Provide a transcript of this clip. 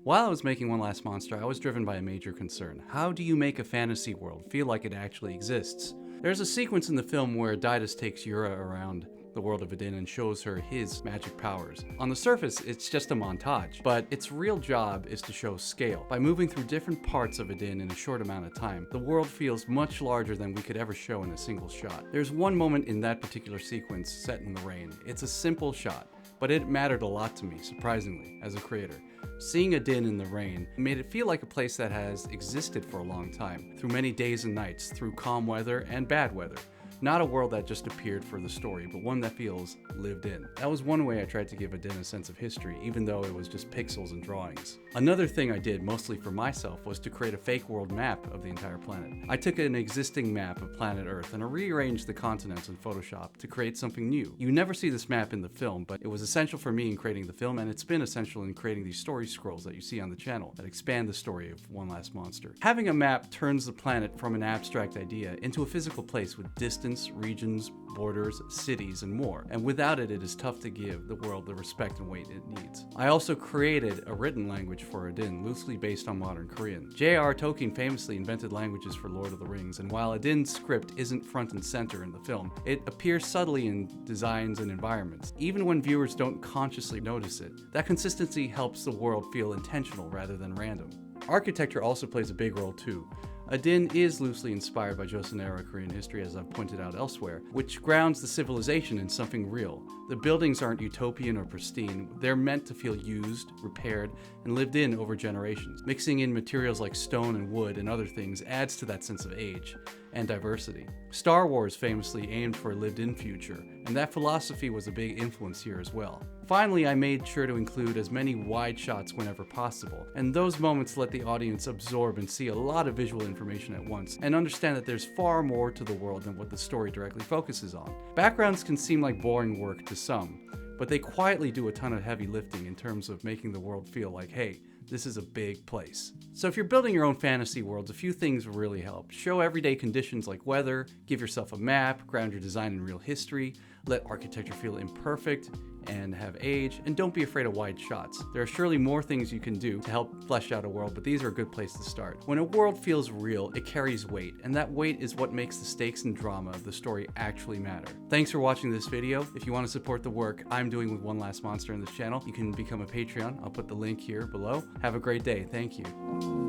While I was making One Last Monster, I was driven by a major concern. How do you make a fantasy world feel like it actually exists? There's a sequence in the film where Didus takes Yura around the world of Adin and shows her his magic powers. On the surface, it's just a montage, but its real job is to show scale. By moving through different parts of Adin in a short amount of time, the world feels much larger than we could ever show in a single shot. There's one moment in that particular sequence set in the rain. It's a simple shot, but it mattered a lot to me, surprisingly, as a creator. Seeing Adin in the rain made it feel like a place that has existed for a long time, through many days and nights, through calm weather and bad weather. Not a world that just appeared for the story, but one that feels lived in. That was one way I tried to give Adin a sense of history, even though it was just pixels and drawings. Another thing I did, mostly for myself, was to create a fake world map of the entire planet. I took an existing map of planet Earth and rearranged the continents in Photoshop to create something new. You never see this map in the film, but it was essential for me in creating the film, and it's been essential in creating these story scrolls that you see on the channel that expand the story of One Last Monster. Having a map turns the planet from an abstract idea into a physical place with distance, regions, borders, cities, and more. And without it, it is tough to give the world the respect and weight it needs. I also created a written language for Adin, loosely based on modern Korean. J.R.R. Tolkien famously invented languages for Lord of the Rings, and while Adin's script isn't front and center in the film, it appears subtly in designs and environments, even when viewers don't consciously notice it. That consistency helps the world feel intentional rather than random. Architecture also plays a big role too. Adin is loosely inspired by Joseon-era Korean history, as I've pointed out elsewhere, which grounds the civilization in something real. The buildings aren't utopian or pristine, they're meant to feel used, repaired, and lived in over generations. Mixing in materials like stone and wood and other things adds to that sense of age and diversity. Star Wars famously aimed for a lived-in future, and that philosophy was a big influence here as well. Finally, I made sure to include as many wide shots whenever possible, and those moments let the audience absorb and see a lot of visual information at once, and understand that there's far more to the world than what the story directly focuses on. Backgrounds can seem like boring work to some, but they quietly do a ton of heavy lifting in terms of making the world feel like, hey, this is a big place. So if you're building your own fantasy worlds, a few things really help. Show everyday conditions like weather, give yourself a map, ground your design in real history, let architecture feel imperfect and have age, and don't be afraid of wide shots. There are surely more things you can do to help flesh out a world, but these are a good place to start. When a world feels real, it carries weight, and that weight is what makes the stakes and drama of the story actually matter. Thanks for watching this video. If you want to support the work I'm doing with One Last Monster in this channel, you can become a Patreon. I'll put the link here below. Have a great day. Thank you.